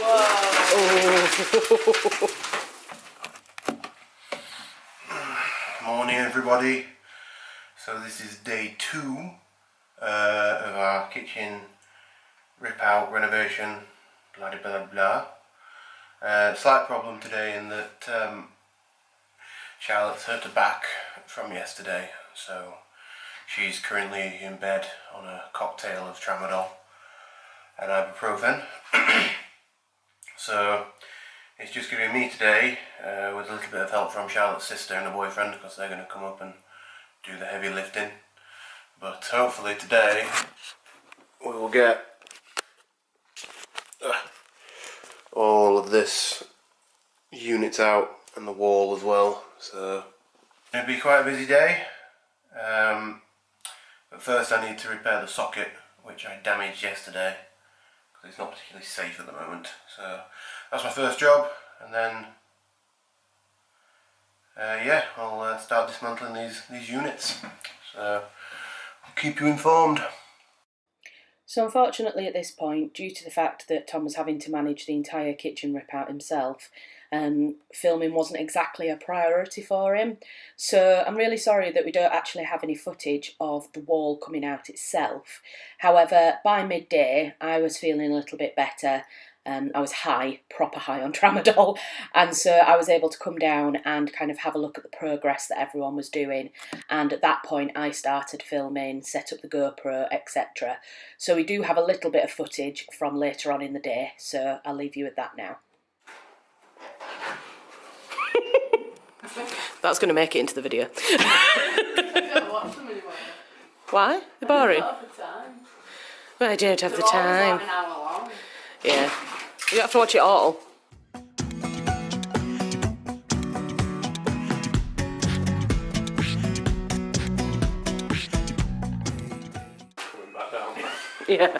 Oh. Morning everybody. So this is day 2 of our kitchen rip out renovation, blah blah blah. Slight problem today in that Charlotte's hurt her back from yesterday, so she's currently in bed on a cocktail of tramadol and ibuprofen. So it's just giving me today, with a little bit of help from Charlotte's sister and her boyfriend, because they're going to come up and do the heavy lifting. But hopefully today we will get all of this units out and the wall as well. So it'll be quite a busy day. But first I need to repair the socket, which I damaged yesterday because it's not particularly safe at the moment. So that's my first job, and then yeah, I'll start dismantling these units. So I'll keep you informed. So unfortunately at this point, due to the fact that Tom was having to manage the entire kitchen rip out himself, filming wasn't exactly a priority for him. So I'm really sorry that we don't actually have any footage of the wall coming out itself. However, by midday I was feeling a little bit better. I was high, proper high on tramadol, and so I was able to come down and kind of have a look at the progress that everyone was doing, and at that point I started filming, set up the GoPro, etc. So we do have a little bit of footage from later on in the day, so I'll leave you with that now. That's going to make it into the video. I don't watch them anymore. Why? They're boring. I don't have the time. Well, I don't have the They're always time. like an hour long. Yeah. You have to watch it all. Coming back down. Yeah.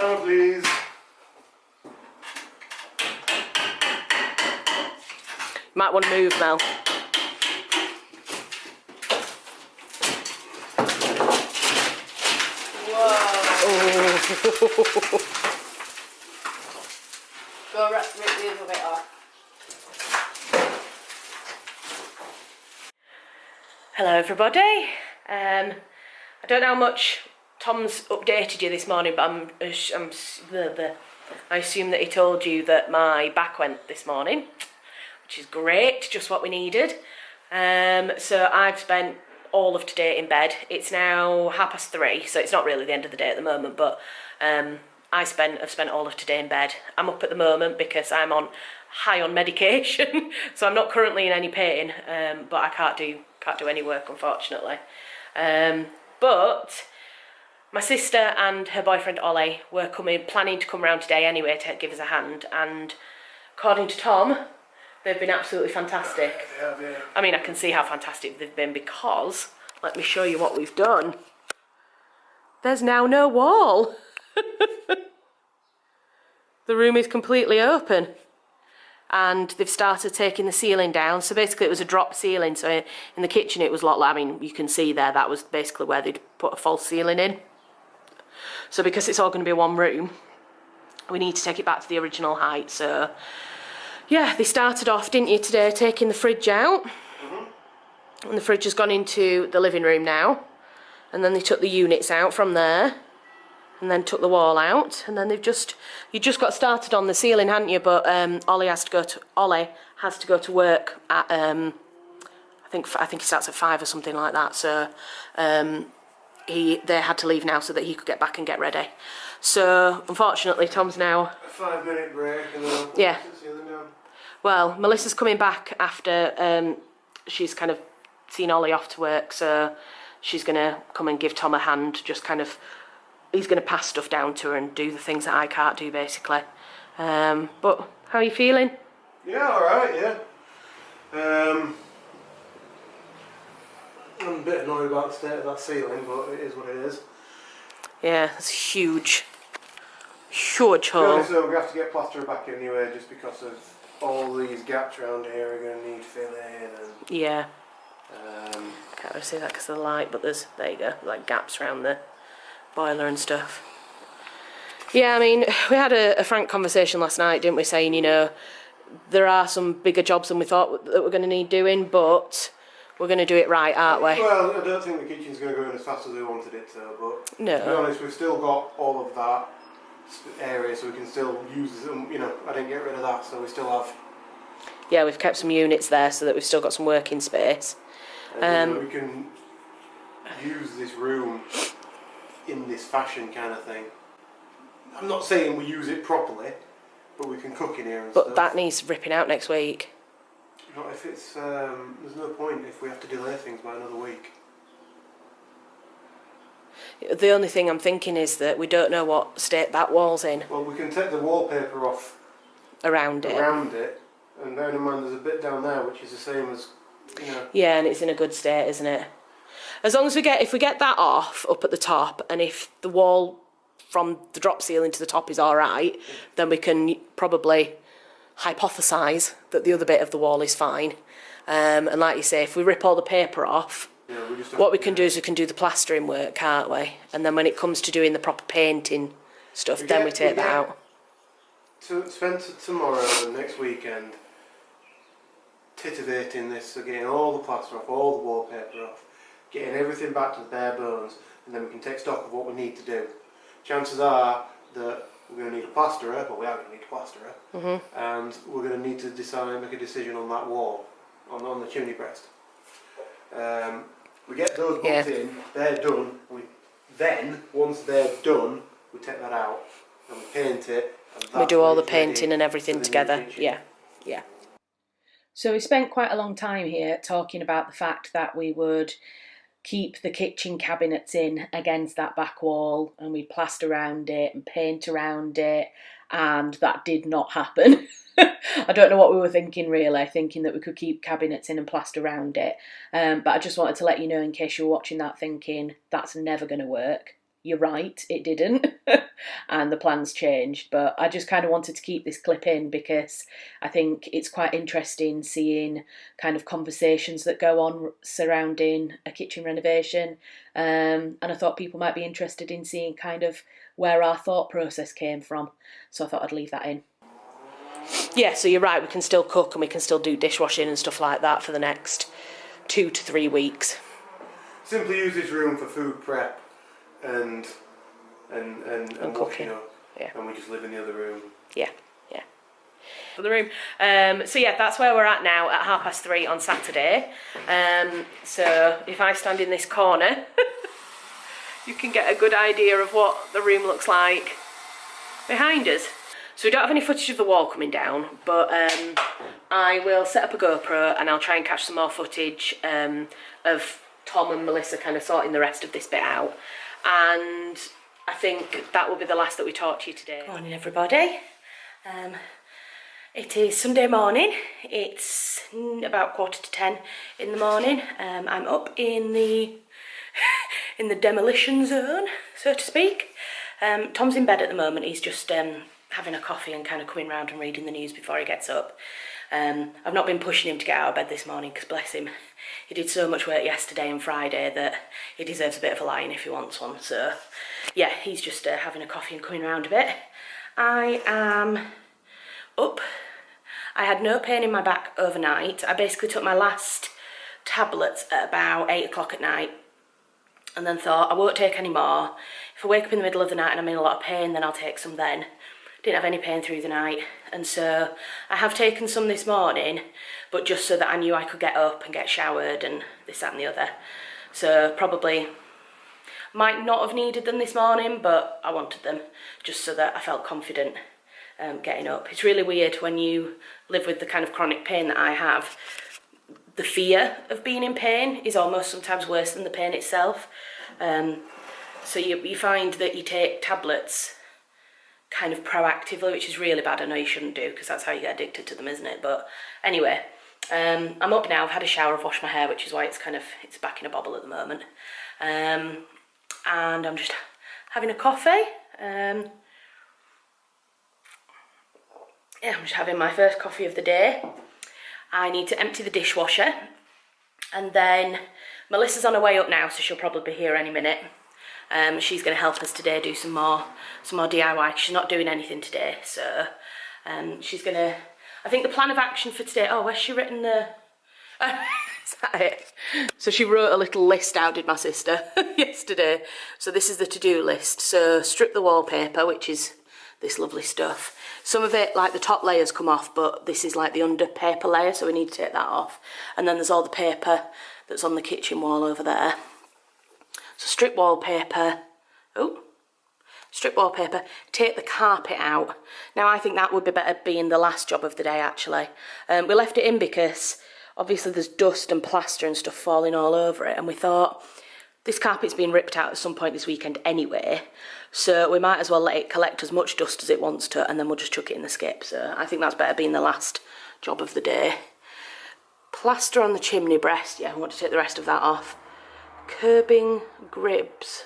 Oh please. Might want to move, Mel. Whoa. Go rip the other bit off. Hello everybody. I don't know how much Tom's updated you this morning, but I assume that he told you that my back went this morning, which is great, just what we needed. So I've spent all of today in bed. It's now 3:30, so it's not really the end of the day at the moment, but I've spent all of today in bed. I'm up at the moment because I'm high on medication, so I'm not currently in any pain, but I can't do any work, unfortunately. But my sister and her boyfriend Ollie were planning to come round today anyway to give us a hand, and according to Tom, they've been absolutely fantastic. Yeah. I mean, I can see how fantastic they've been because, let me show you what we've done. There's now no wall. The room is completely open. And they've started taking the ceiling down. So basically it was a drop ceiling. So in the kitchen it was a lot, I mean, you can see there, that was basically where they'd put a false ceiling in. So because it's all going to be one room, we need to take it back to the original height. So yeah, they started off, didn't you, today, taking the fridge out. And the fridge has gone into the living room now. And then they took the units out from there. And then took the wall out. And then you just got started on the ceiling, hadn't you? But Ollie has to go to work at I think he starts at 5 or something like that. So they had to leave now so that he could get back and get ready. So unfortunately, Tom's now A 5-minute break and then I'll yeah. put the ceiling down. Well, Melissa's coming back after she's kind of seen Ollie off to work, so she's going to come and give Tom a hand, just kind of, he's going to pass stuff down to her and do the things that I can't do, basically. But how are you feeling? Yeah, alright, yeah. I'm a bit annoyed about the state of that ceiling, but it is what it is. Yeah, it's huge. huge To be hole. honest though, we have to get plaster back anyway, just because of all these gaps around here are going to need filling and... Yeah. Can't really see that because of the light, but there's, there you go, like gaps around the boiler and stuff. Yeah, I mean, we had a frank conversation last night, didn't we, saying, you know, there are some bigger jobs than we thought that we're going to need doing, but we're going to do it right, aren't we? Well, I don't think the kitchen's going to go in as fast as we wanted it to, but No. to be honest, we've still got all of that area, so we can still use them. You know, I didn't get rid of that, so we still have. Yeah, we've kept some units there so that we've still got some working space. And, you know, we can use this room in this fashion kind of thing. I'm not saying we use it properly, but we can cook in here and But stuff. that needs ripping out next week. Not if it's, there's no point if we have to delay things by another week. The only thing I'm thinking is that we don't know what state that wall's in. Well, we can take the wallpaper off around it. And bearing in mind there's a bit down there which is the same as, you know. Yeah, and it's in a good state, isn't it? As long as if we get that off up at the top, and if the wall from the drop ceiling to the top is all right, then we can probably hypothesise that the other bit of the wall is fine. And like you say, if we rip all the paper off, what we can do is we can do the plastering work, can't we? And then when it comes to doing the proper painting stuff, then we take that out. To spend tomorrow and next weekend titivating this, so getting all the plaster off, all the wallpaper off, getting everything back to the bare bones, and then we can take stock of what we need to do. Chances are that we're going to need a plasterer, but we are going to need a plasterer, and we're going to need to make a decision on that wall, on the chimney breast. We get those booked in, they're done. Then, once they're done, we take that out and we paint it. And we do all the painting and everything together. Yeah. So we spent quite a long time here talking about the fact that we would keep the kitchen cabinets in against that back wall, and we'd plaster around it and paint around it, and that did not happen. I don't know what we were thinking really, thinking that we could keep cabinets in and plaster around it. But I just wanted to let you know, in case you were watching that thinking, that's never going to work. You're right, it didn't. And the plans changed. But I just kind of wanted to keep this clip in because I think it's quite interesting seeing kind of conversations that go on surrounding a kitchen renovation. And I thought people might be interested in seeing kind of where our thought process came from. So I thought I'd leave that in. Yeah, so you're right, we can still cook and we can still do dishwashing and stuff like that for the next 2 to 3 weeks. Simply use this room for food prep and cooking. washing up. Yeah. And we just live in the other room. Yeah. For the room. So yeah, that's where we're at now at 3:30 on Saturday. So if I stand in this corner, you can get a good idea of what the room looks like behind us. So we don't have any footage of the wall coming down, but I will set up a GoPro and I'll try and catch some more footage of Tom and Melissa kind of sorting the rest of this bit out. And I think that will be the last that we talk to you today. Good morning, everybody. It is Sunday morning. It's about 9:45 in the morning. I'm up in the demolition zone, so to speak. Tom's in bed at the moment. He's just having a coffee and kind of coming round and reading the news before he gets up. I've not been pushing him to get out of bed this morning because, bless him, he did so much work yesterday and Friday that he deserves a bit of a line if he wants one. So yeah, he's just having a coffee and coming round a bit. I am up. I had no pain in my back overnight. I basically took my last tablets at about 8 o'clock at night and then thought I won't take any more. If I wake up in the middle of the night and I'm in a lot of pain, then I'll take some then. Didn't have any pain through the night, and so I have taken some this morning, but just so that I knew I could get up and get showered and this, that and the other. So probably might not have needed them this morning, but I wanted them just so that I felt confident getting up. It's really weird when you live with the kind of chronic pain that I have. The fear of being in pain is almost sometimes worse than the pain itself. So you find that you take tablets kind of proactively, which is really bad. I know you shouldn't do because that's how you get addicted to them, isn't it? But anyway, I'm up now. I've had a shower, I've washed my hair, which is why it's back in a bobble at the moment. And I'm just having a coffee. yeah, I'm just having my first coffee of the day. I need to empty the dishwasher, and then Melissa's on her way up now, so she'll probably be here any minute. She's going to help us today do some more DIY. She's not doing anything today, so she's going to. I think the plan of action for today. Oh, where's she written the? Is that it? So she wrote a little list out, did my sister, yesterday. So this is the to-do list. So strip the wallpaper, which is this lovely stuff. Some of it, like the top layers, come off, but this is like the under paper layer, so we need to take that off. And then there's all the paper that's on the kitchen wall over there. So strip wallpaper. Oh, strip wallpaper. Take the carpet out. Now I think that would be better being the last job of the day, actually. We left it in because obviously there's dust and plaster and stuff falling all over it, and we thought this carpet's been ripped out at some point this weekend anyway, so we might as well let it collect as much dust as it wants to, and then we'll just chuck it in the skip. So I think that's better being the last job of the day. Plaster on the chimney breast. Yeah, I want to take the rest of that off. Curbing gribs.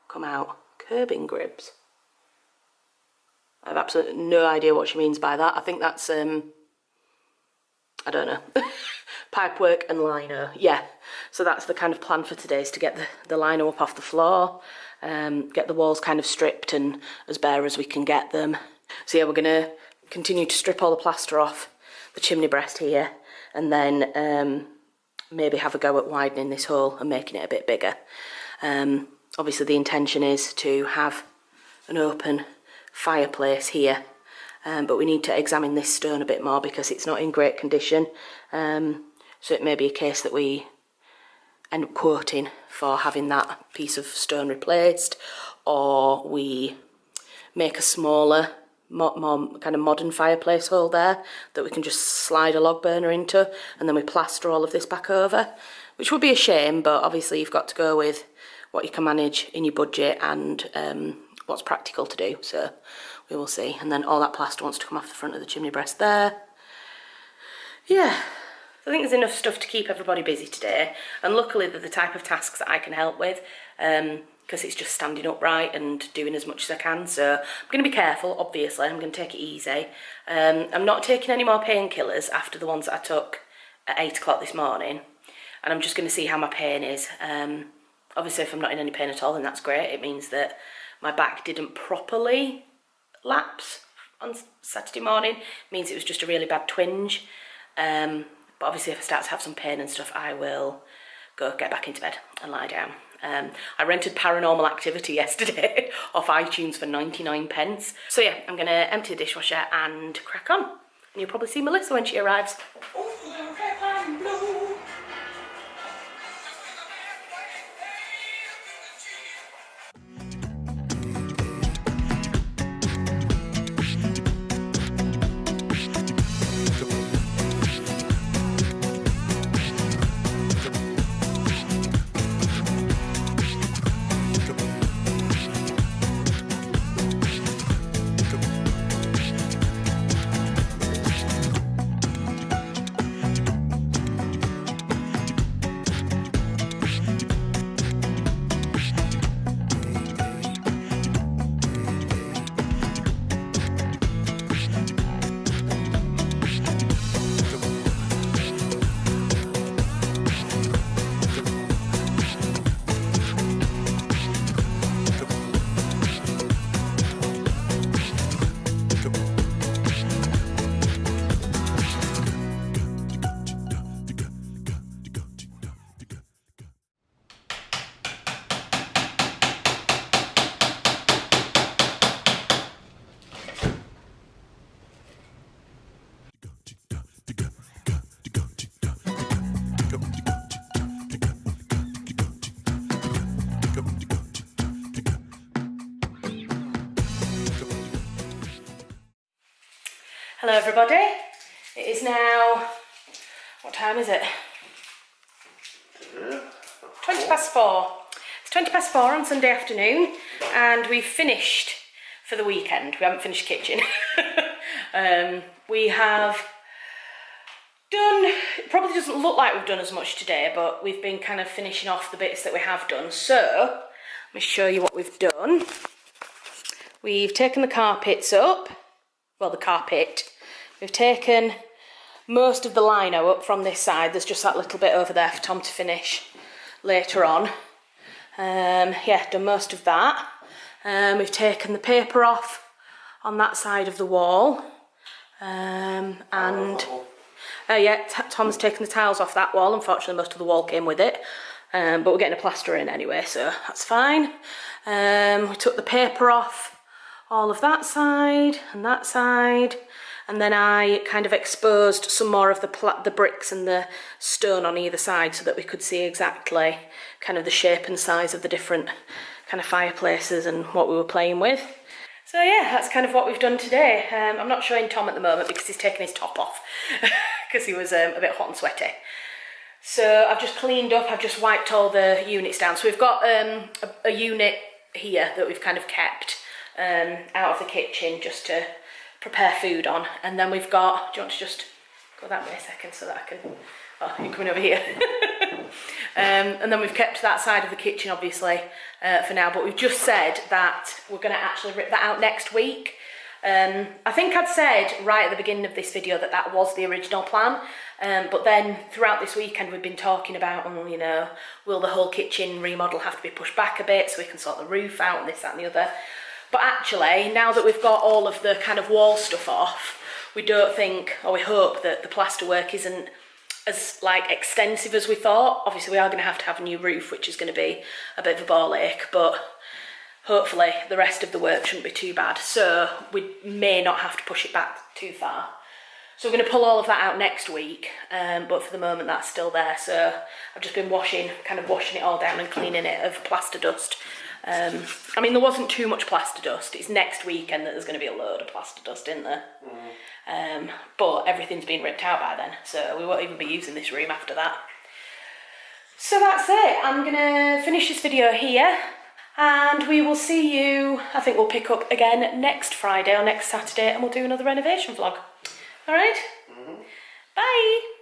Come out. Curbing gribs. I have absolutely no idea what she means by that. I think that's I don't know. Pipework and lino. Yeah, so that's the kind of plan for today, is to get the lino up off the floor, get the walls kind of stripped and as bare as we can get them. So yeah, we're going to continue to strip all the plaster off the chimney breast here, and then maybe have a go at widening this hole and making it a bit bigger. Obviously the intention is to have an open fireplace here, but we need to examine this stone a bit more because it's not in great condition. So it may be a case that we end up quoting for having that piece of stone replaced, or we make a smaller, more kind of modern fireplace hole there that we can just slide a log burner into, and then we plaster all of this back over, which would be a shame, but obviously you've got to go with what you can manage in your budget and what's practical to do, so we will see. And then all that plaster wants to come off the front of the chimney breast there. Yeah, I think there's enough stuff to keep everybody busy today, and luckily they're the type of tasks that I can help with, because it's just standing upright and doing as much as I can. So I'm going to be careful, obviously. I'm going to take it easy. I'm not taking any more painkillers after the ones that I took at 8 o'clock this morning, and I'm just going to see how my pain is. Obviously if I'm not in any pain at all, then that's great. It means that my back didn't properly lapse on Saturday morning. It means it was just a really bad twinge. But obviously if I start to have some pain and stuff, I will go get back into bed and lie down. I rented Paranormal Activity yesterday off iTunes for 99p. So yeah, I'm going to empty the dishwasher and crack on. And you'll probably see Melissa when she arrives. Hello everybody, it is now, what time is it? 20 past 4. It's 20 past 4 on Sunday afternoon, and we've finished for the weekend. We haven't finished kitchen. We have done, it probably doesn't look like we've done as much today, but we've been kind of finishing off the bits that we have done. So, let me show you what we've done. We've taken the carpets up. well, the carpet. We've taken most of the lino up from this side. There's just that little bit over there for Tom to finish later on. Yeah, done most of that. We've taken the paper off on that side of the wall. Yeah, Tom's taken the tiles off that wall. Unfortunately, most of the wall came with it. But we're getting a plaster in anyway, so that's fine. We took the paper off all of that side, and then I kind of exposed some more of the bricks and the stone on either side so that we could see exactly kind of the shape and size of the different kind of fireplaces and what we were playing with. So yeah, that's kind of what we've done today. I'm not showing Tom at the moment because he's taken his top off because he was a bit hot and sweaty. So I've just cleaned up, I've just wiped all the units down. So we've got a unit here that we've kind of kept out of the kitchen just to prepare food on. And then we've got, do you want to just go that way a second so that I can, oh, you're coming over here. And then we've kept that side of the kitchen obviously for now, but we've just said that we're going to actually rip that out next week. I think I'd said right at the beginning of this video that that was the original plan, but then throughout this weekend we've been talking about, you know, will the whole kitchen remodel have to be pushed back a bit so we can sort the roof out and this, that and the other. But actually, now that we've got all of the kind of wall stuff off, we don't think, or we hope that the plaster work isn't as like extensive as we thought. Obviously we are going to have a new roof, which is going to be a bit of a ball ache, but hopefully the rest of the work shouldn't be too bad. So we may not have to push it back too far. So we're going to pull all of that out next week, but for the moment that's still there. So I've just been washing it all down and cleaning it of plaster dust. I mean, there wasn't too much plaster dust. It's next weekend that there's going to be a load of plaster dust in there. But everything's been ripped out by then, so we won't even be using this room after that. So that's it. I'm going to finish this video here, and we will see you, I think we'll pick up again next Friday or next Saturday, and we'll do another renovation vlog. All right? Bye!